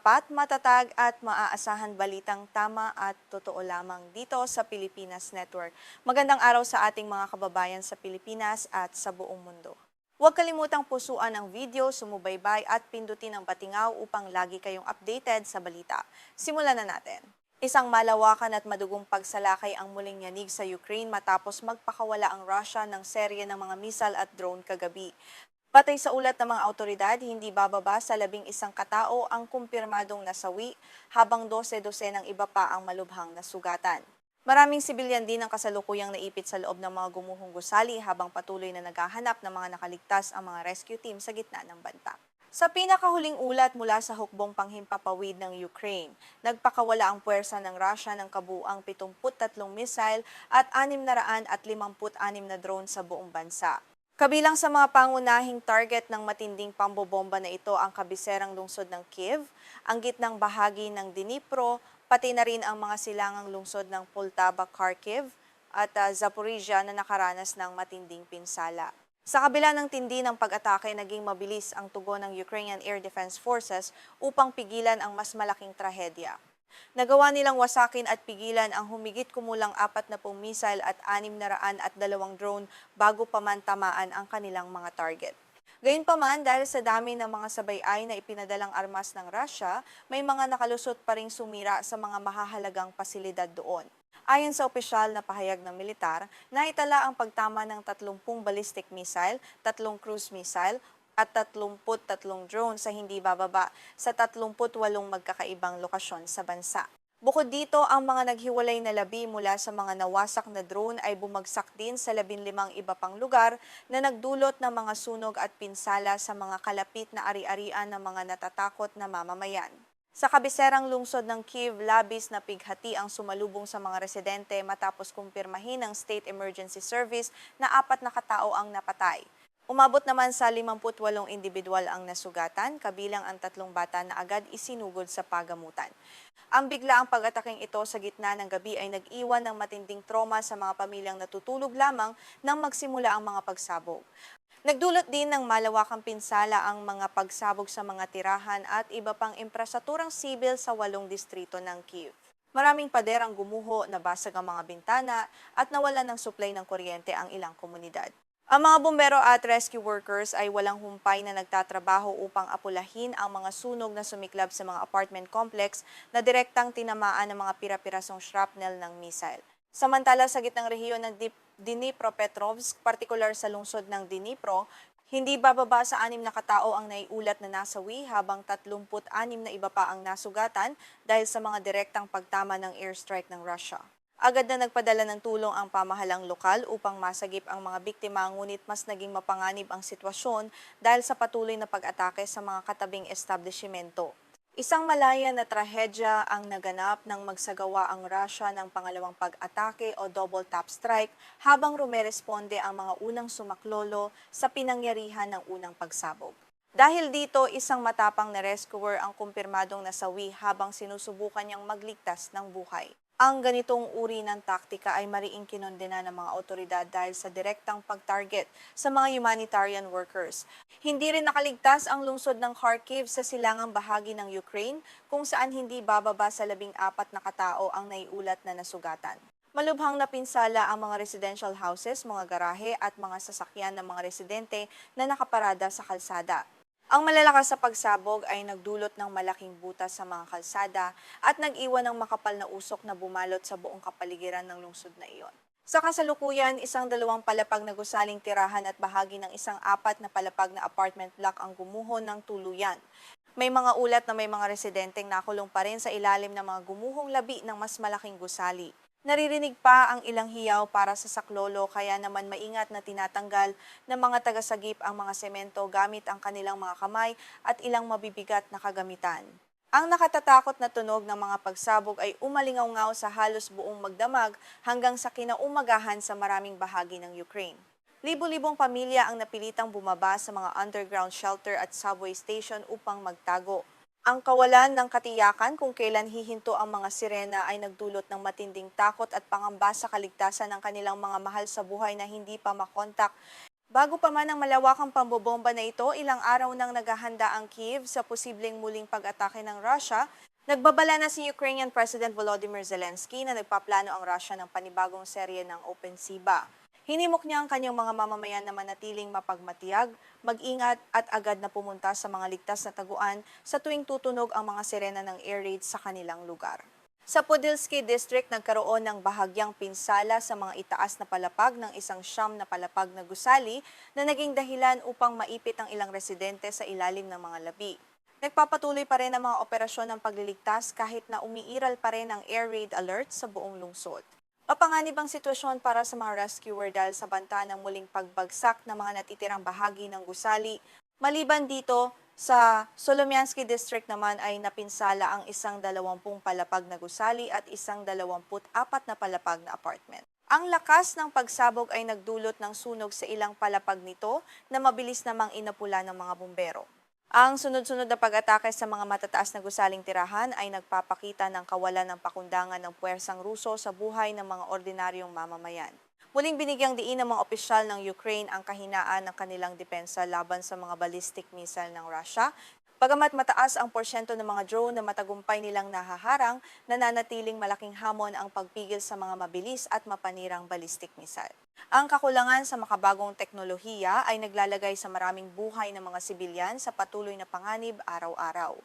tapat, matatag at maaasahan balitang tama at totoo lamang dito sa Pilipinas Network. Magandang araw sa ating mga kababayan sa Pilipinas at sa buong mundo. Huwag kalimutang pusuan ang video, sumubaybay at pindutin ang patingaw upang lagi kayong updated sa balita. Simulan na natin. Isang malawakan at madugong pagsalakay ang muling yanig sa Ukraine matapos magpakawala ang Russia ng serye ng mga misal at drone kagabi. Batay sa ulat ng mga awtoridad, hindi bababa sa 11 katao ang kumpirmadong nasawi, habang 12 ng iba pa ang malubhang nasugatan. Maraming sibilyan din ang kasalukuyang naipit sa loob ng mga gumuhong gusali habang patuloy na naghahanap ng mga nakaligtas ang mga rescue team sa gitna ng banta. Sa pinakahuling ulat mula sa hukbong panghimpapawid ng Ukraine, nagpakawala ang puwersa ng Russia ng kabuuang 73 missile at 656 na drone sa buong bansa. Kabilang sa mga pangunahing target ng matinding pambobomba na ito ang kabiserang lungsod ng Kiev, ang gitnang bahagi ng Dnipro, pati na rin ang mga silangang lungsod ng Poltava, Kharkiv at Zaporizhia na nakaranas ng matinding pinsala. Sa kabila ng tindi ng pag-atake, naging mabilis ang tugon ng Ukrainian Air Defense Forces upang pigilan ang mas malaking trahedya. Nagawa nilang wasakin at pigilan ang humigit kumulang 40 missile at 602 drone bago pa man tamaan ang kanilang mga target. Gayunpaman, dahil sa dami ng mga sabay-ay na ipinadalang armas ng Russia, may mga nakalusot pa ring sumira sa mga mahahalagang pasilidad doon. Ayon sa opisyal na pahayag ng militar, naitala ang pagtama ng 30 ballistic missile, 3 cruise missile, at 33 drone sa hindi bababa sa 38 magkakaibang lokasyon sa bansa. Bukod dito, ang mga naghiwalay na labi mula sa mga nawasak na drone ay bumagsak din sa 15 iba pang lugar na nagdulot ng mga sunog at pinsala sa mga kalapit na ari-arian ng mga natatakot na mamamayan. Sa kabiserang lungsod ng Kiev, labis na pighati ang sumalubong sa mga residente matapos kumpirmahin ng State Emergency Service na 4 na katao ang napatay. Umabot naman sa 58 individual ang nasugatan, kabilang ang 3 bata na agad isinugod sa pagamutan. Ang biglaang pag-ataking ito sa gitna ng gabi ay nag-iwan ng matinding trauma sa mga pamilyang natutulog lamang nang magsimula ang mga pagsabog. Nagdulot din ng malawakang pinsala ang mga pagsabog sa mga tirahan at iba pang infrastrukturang sibil sa 8 distrito ng Kiev. Maraming pader ang gumuho, nabasag ang mga bintana at nawalan ng supply ng kuryente ang ilang komunidad. Ang mga bumbero at rescue workers ay walang humpay na nagtatrabaho upang apulahin ang mga sunog na sumiklab sa mga apartment complex na direktang tinamaan ng mga pira-pirasong shrapnel ng missile. Samantala sa gitnang rehiyon ng Dnipropetrovsk, partikular sa lungsod ng Dnipro, hindi bababa sa 6 na katao ang naiulat na nasawi habang 36 na iba pa ang nasugatan dahil sa mga direktang pagtama ng airstrike ng Russia. Agad na nagpadala ng tulong ang pamahalang lokal upang masagip ang mga biktima, ngunit mas naging mapanganib ang sitwasyon dahil sa patuloy na pag-atake sa mga katabing establishmento. Isang malaya na trahedya ang naganap nang magsagawa ang Russia ng pangalawang pag-atake o double top strike habang rumeresponde ang mga unang sumaklolo sa pinangyarihan ng unang pagsabog. Dahil dito, isang matapang na rescuer ang kumpirmadong nasawi habang sinusubukan niyang magligtas ng buhay. Ang ganitong uri ng taktika ay mariing kinondena ng mga otoridad dahil sa direktang pag-target sa mga humanitarian workers. Hindi rin nakaligtas ang lungsod ng Kharkiv sa silangang bahagi ng Ukraine kung saan hindi bababa sa 14 na katao ang naiulat na nasugatan. Malubhang napinsala ang mga residential houses, mga garahe at mga sasakyan ng mga residente na nakaparada sa kalsada. Ang malalakas sa pagsabog ay nagdulot ng malaking butas sa mga kalsada at nag-iwan ng makapal na usok na bumalot sa buong kapaligiran ng lungsod na iyon. Sa kasalukuyan, isang 2 palapag na gusaling tirahan at bahagi ng isang 4 na palapag na apartment block ang gumuho ng tuluyan. May mga ulat na may mga residenteng nakulong pa rin sa ilalim ng mga gumuhong labi ng mas malaking gusali. Naririnig pa ang ilang hiyaw para sa saklolo, kaya naman maingat na tinatanggal ng mga tagasagip ang mga semento gamit ang kanilang mga kamay at ilang mabibigat na kagamitan. Ang nakatatakot na tunog ng mga pagsabog ay umalingaw-ngaw sa halos buong magdamag hanggang sa kinaumagahan sa maraming bahagi ng Ukraine. Libo-libong pamilya ang napilitang bumaba sa mga underground shelter at subway station upang magtago. Ang kawalan ng katiyakan kung kailan hihinto ang mga sirena ay nagdulot ng matinding takot at pangamba sa kaligtasan ng kanilang mga mahal sa buhay na hindi pa makontak. Bago pa man ang malawakang pambobomba na ito, ilang araw nang naghahanda ang Kyiv sa posibleng muling pag-atake ng Russia. Nagbabala na si Ukrainian President Volodymyr Zelensky na nagpaplano ang Russia ng panibagong serye ng opensiba. Hinimok niya ang kanyang mga mamamayan na manatiling mapagmatiyag, mag-ingat at agad na pumunta sa mga ligtas na taguan sa tuwing tutunog ang mga sirena ng air raid sa kanilang lugar. Sa Podilsky District, nagkaroon ng bahagyang pinsala sa mga itaas na palapag ng isang siyam na palapag na gusali na naging dahilan upang maipit ang ilang residente sa ilalim ng mga labi. Nagpapatuloy pa rin ang mga operasyon ng pagliligtas kahit na umiiral pa rin ang air raid alert sa buong lungsod. Mapanganib ang sitwasyon para sa mga rescuer dahil sa banta ng muling pagbagsak ng mga natitirang bahagi ng gusali. Maliban dito, sa Solomiansky District naman ay napinsala ang isang 20 palapag na gusali at isang 24 na palapag na apartment. Ang lakas ng pagsabog ay nagdulot ng sunog sa ilang palapag nito na mabilis namang inapula ng mga bumbero. Ang sunod-sunod na pag-atake sa mga matataas na gusaling tirahan ay nagpapakita ng kawalan ng pakundangan ng puwersang Ruso sa buhay ng mga ordinaryong mamamayan. Muling binigyang diin ng mga opisyal ng Ukraine ang kahinaan ng kanilang depensa laban sa mga ballistic missile ng Russia. Bagamat mataas ang porsyento ng mga drone na matagumpay nilang nahaharang, nananatiling malaking hamon ang pagpigil sa mga mabilis at mapanirang ballistic missile. Ang kakulangan sa makabagong teknolohiya ay naglalagay sa maraming buhay ng mga sibilyan sa patuloy na panganib araw-araw.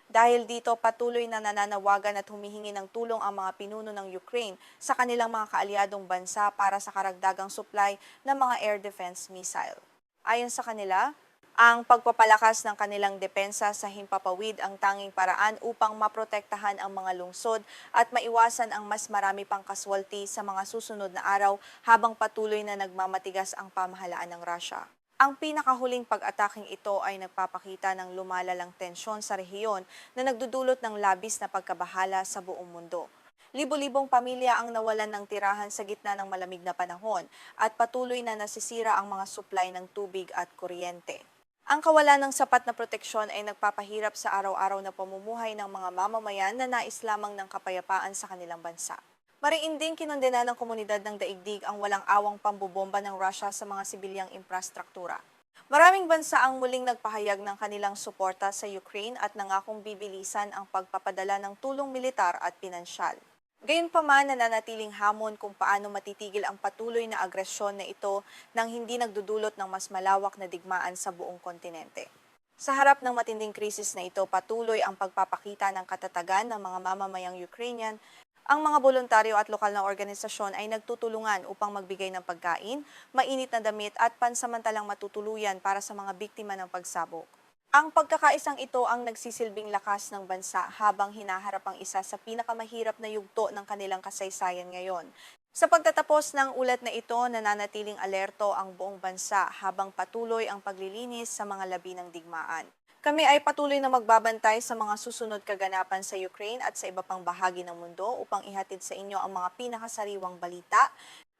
Dahil dito, patuloy na nananawagan at humihingi ng tulong ang mga pinuno ng Ukraine sa kanilang mga kaalyadong bansa para sa karagdagang supply ng mga air defense missile. Ayon sa kanila, ang pagpapalakas ng kanilang depensa sa himpapawid ang tanging paraan upang maprotektahan ang mga lungsod at maiwasan ang mas marami pang kaswalti sa mga susunod na araw habang patuloy na nagmamatigas ang pamahalaan ng Russia. Ang pinakahuling pag-ataking ito ay nagpapakita ng lumalalang tensyon sa rehiyon na nagdudulot ng labis na pagkabahala sa buong mundo. Libo-libong pamilya ang nawalan ng tirahan sa gitna ng malamig na panahon at patuloy na nasisira ang mga supply ng tubig at kuryente. Ang kawalan ng sapat na proteksyon ay nagpapahirap sa araw-araw na pamumuhay ng mga mamamayan na nais lamang ng kapayapaan sa kanilang bansa. Mariin ding kinondena ng komunidad ng daigdig ang walang awang pambobomba ng Russia sa mga sibilyang infrastruktura. Maraming bansa ang muling nagpahayag ng kanilang suporta sa Ukraine at nangakong bibilisan ang pagpapadala ng tulong militar at pinansyal. Gayunpaman, nananatiling hamon kung paano matitigil ang patuloy na agresyon na ito nang hindi nagdudulot ng mas malawak na digmaan sa buong kontinente. Sa harap ng matinding krisis na ito, patuloy ang pagpapakita ng katatagan ng mga mamamayang Ukrainian. Ang mga voluntaryo at lokal na organisasyon ay nagtutulungan upang magbigay ng pagkain, mainit na damit at pansamantalang matutuluyan para sa mga biktima ng pagsabog. Ang pagkakaisang ito ang nagsisilbing lakas ng bansa habang hinaharap ang isa sa pinakamahirap na yugto ng kanilang kasaysayan ngayon. Sa pagtatapos ng ulat na ito, nananatiling alerto ang buong bansa habang patuloy ang paglilinis sa mga labi ng digmaan. Kami ay patuloy na magbabantay sa mga susunod kaganapan sa Ukraine at sa iba pang bahagi ng mundo upang ihatid sa inyo ang mga pinakasariwang balita.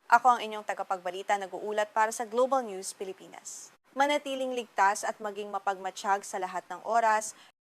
Ako ang inyong tagapagbalita nag-uulat para sa Global News Pilipinas. Manatiling ligtas at maging mapagmatsyag sa lahat ng oras.